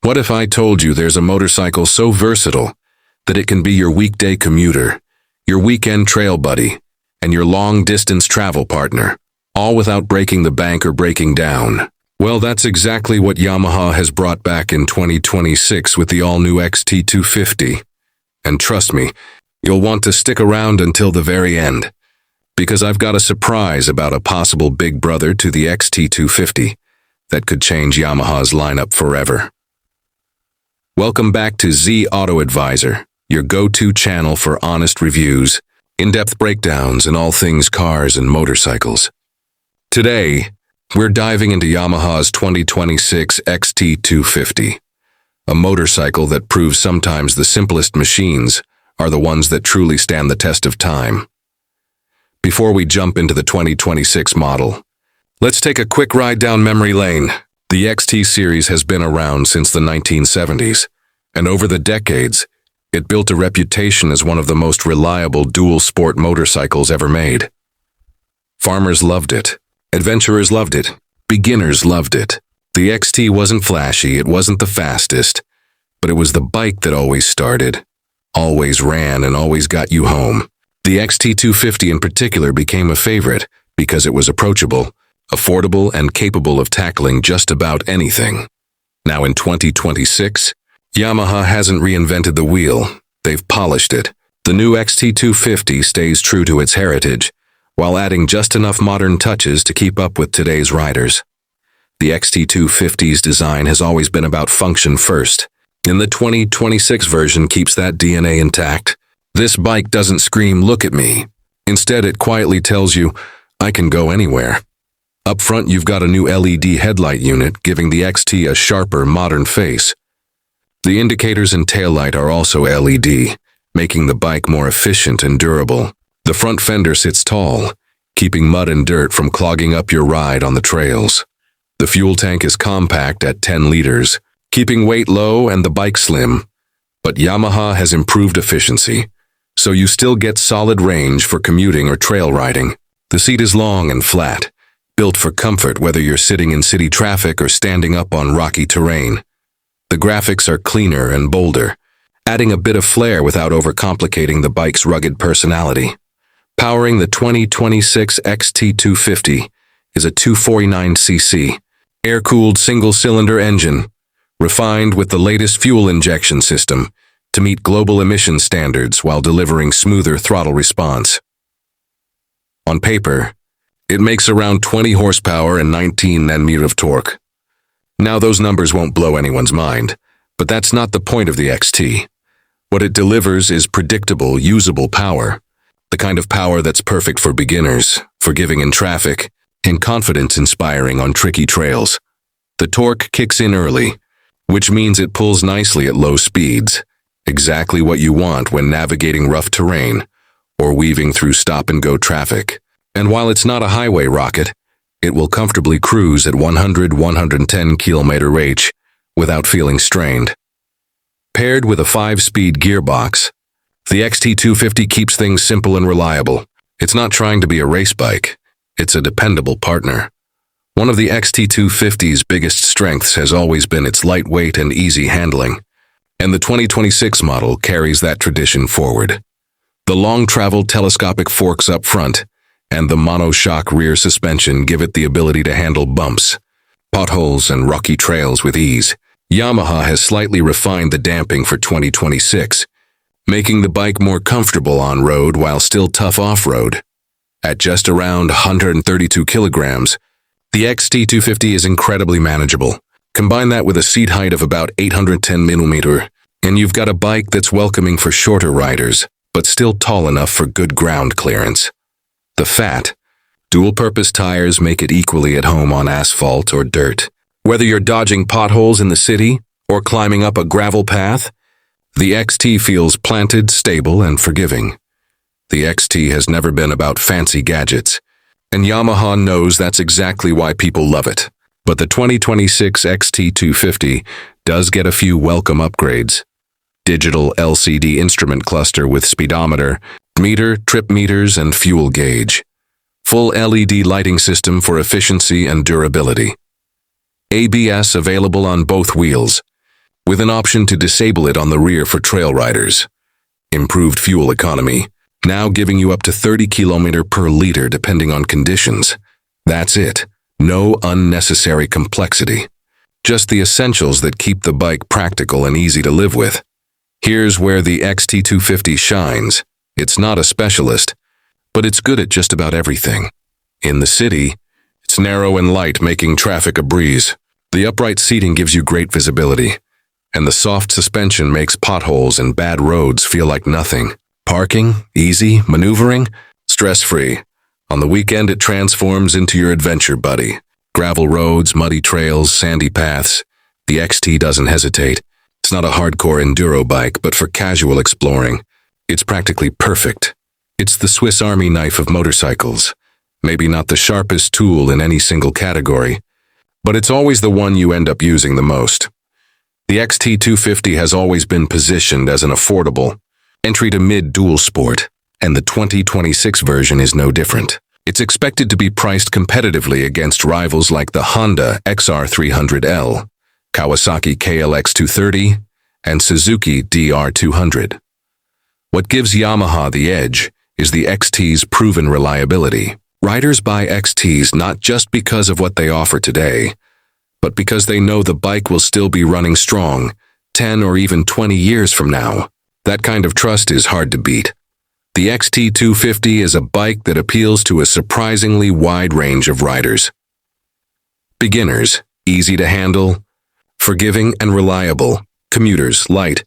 What if I told you there's a motorcycle so versatile that it can be your weekday commuter, your weekend trail buddy, and your long-distance travel partner, all without breaking the bank or breaking down? Well, that's exactly what Yamaha has brought back in 2026 with the all-new XT250. And trust me, you'll want to stick around until the very end, because I've got a surprise about a possible big brother to the XT250 that could change Yamaha's lineup forever. Welcome back to Z Auto Advisor, your go-to channel for honest reviews, in-depth breakdowns, and all things cars and motorcycles. Today, we're diving into Yamaha's 2026 XT250, a motorcycle that proves sometimes the simplest machines are the ones that truly stand the test of time. Before we jump into the 2026 model, let's take a quick ride down memory lane. The XT series has been around since the 1970s, and over the decades, it built a reputation as one of the most reliable dual-sport motorcycles ever made. Farmers loved it, adventurers loved it, beginners loved it. The XT wasn't flashy, it wasn't the fastest, but it was the bike that always started, always ran, and always got you home. The XT250 in particular became a favorite because it was approachable, affordable, and capable of tackling just about anything. Now in 2026, Yamaha hasn't reinvented the wheel, they've polished it. The new XT250 stays true to its heritage, while adding just enough modern touches to keep up with today's riders. The XT250's design has always been about function first, and the 2026 version keeps that DNA intact. This bike doesn't scream, "Look at me." Instead, it quietly tells you, "I can go anywhere." Up front, you've got a new LED headlight unit, giving the XT a sharper, modern face. The indicators and taillight are also LED, making the bike more efficient and durable. The front fender sits tall, keeping mud and dirt from clogging up your ride on the trails. The fuel tank is compact at 10 liters, keeping weight low and the bike slim. But Yamaha has improved efficiency, so you still get solid range for commuting or trail riding. The seat is long and flat, built for comfort whether you're sitting in city traffic or standing up on rocky terrain. The graphics are cleaner and bolder, adding a bit of flair without overcomplicating the bike's rugged personality. Powering the 2026 XT250 is a 249cc, air-cooled single-cylinder engine, refined with the latest fuel injection system to meet global emission standards while delivering smoother throttle response. On paper, it makes around 20 horsepower and 19 Nm of torque. Now those numbers won't blow anyone's mind, but that's not the point of the XT. What it delivers is predictable, usable power, the kind of power that's perfect for beginners, forgiving in traffic, and confidence-inspiring on tricky trails. The torque kicks in early, which means it pulls nicely at low speeds, exactly what you want when navigating rough terrain or weaving through stop-and-go traffic. And while it's not a highway rocket, it will comfortably cruise at 100-110 km range without feeling strained. Paired with a 5-speed gearbox, the XT250 keeps things simple and reliable. It's not trying to be a race bike, it's a dependable partner. One of the XT250's biggest strengths has always been its lightweight and easy handling, and the 2026 model carries that tradition forward. The long-travel telescopic forks up front and the monoshock rear suspension give it the ability to handle bumps, potholes, and rocky trails with ease. Yamaha has slightly refined the damping for 2026, making the bike more comfortable on-road while still tough off-road. At just around 132 kilograms, the XT250 is incredibly manageable. Combine that with a seat height of about 810 mm, and you've got a bike that's welcoming for shorter riders, but still tall enough for good ground clearance. The fat, dual-purpose tires make it equally at home on asphalt or dirt. Whether you're dodging potholes in the city or climbing up a gravel path, the XT feels planted, stable, and forgiving. The XT has never been about fancy gadgets, and Yamaha knows that's exactly why people love it. But the 2026 XT250 does get a few welcome upgrades. Digital LCD instrument cluster with speedometer, meter, trip meters, and fuel gauge. Full LED lighting system for efficiency and durability. ABS available on both wheels. with an option to disable it on the rear for trail riders. Improved fuel economy, now giving you up to 30 km per liter depending on conditions. That's it. No unnecessary complexity. Just the essentials that keep the bike practical and easy to live with. Here's where the XT250 shines. It's not a specialist, but it's good at just about everything. In the city, it's narrow and light, making traffic a breeze. The upright seating gives you great visibility, and the soft suspension makes potholes and bad roads feel like nothing. Parking, easy, maneuvering, stress-free. On the weekend, it transforms into your adventure buddy. Gravel roads, muddy trails, sandy paths. The XT doesn't hesitate. It's not a hardcore enduro bike, but for casual exploring, it's practically perfect. It's the Swiss Army knife of motorcycles. Maybe not the sharpest tool in any single category, but it's always the one you end up using the most. The XT250 has always been positioned as an affordable entry to mid-dual sport, and the 2026 version is no different. It's expected to be priced competitively against rivals like the Honda XR300L, Kawasaki KLX230, and Suzuki DR200. What gives Yamaha the edge is the XT's proven reliability. Riders buy XTs not just because of what they offer today, but because they know the bike will still be running strong 10 or even 20 years from now. That kind of trust is hard to beat. The XT250 is a bike that appeals to a surprisingly wide range of riders. Beginners, easy to handle, forgiving and reliable. Commuters, light,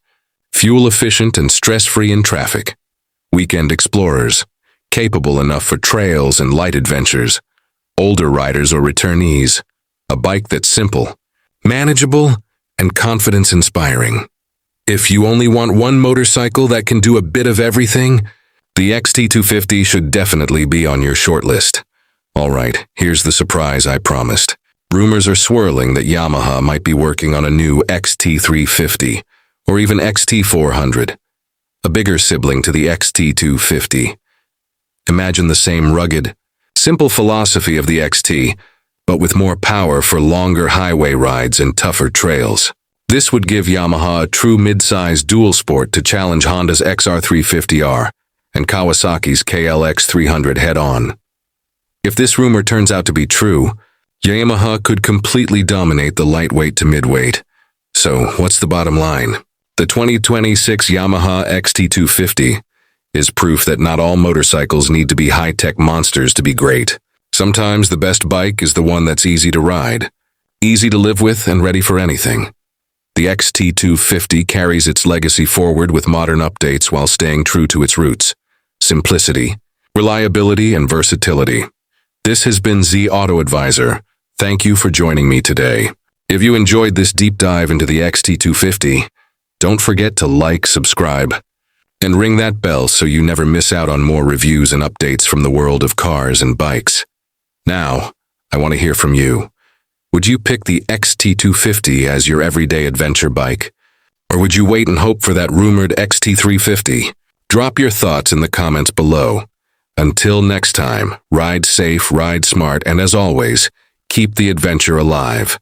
fuel-efficient and stress-free in traffic. Weekend explorers, capable enough for trails and light adventures. Older riders or returnees, a bike that's simple, manageable, and confidence-inspiring. If you only want one motorcycle that can do a bit of everything, the XT250 should definitely be on your shortlist. All right, here's the surprise I promised. Rumors are swirling that Yamaha might be working on a new XT350, or even XT400, a bigger sibling to the XT250. Imagine the same rugged, simple philosophy of the XT, but with more power for longer highway rides and tougher trails. This would give Yamaha a true mid-size dual sport to challenge Honda's XR350R and Kawasaki's KLX300 head-on. If this rumor turns out to be true, Yamaha could completely dominate the lightweight to midweight. So, what's the bottom line? The 2026 Yamaha XT250 is proof that not all motorcycles need to be high-tech monsters to be great. Sometimes the best bike is the one that's easy to ride, easy to live with, and ready for anything. The XT250 carries its legacy forward with modern updates while staying true to its roots. Simplicity, reliability, and versatility. This has been Z Auto Advisor. Thank you for joining me today. If you enjoyed this deep dive into the XT250, don't forget to like, subscribe, and ring that bell so you never miss out on more reviews and updates from the world of cars and bikes. Now, I want to hear from you. Would you pick the XT250 as your everyday adventure bike? Or would you wait and hope for that rumored XT350? Drop your thoughts in the comments below. Until next time, ride safe, ride smart, and as always, keep the adventure alive.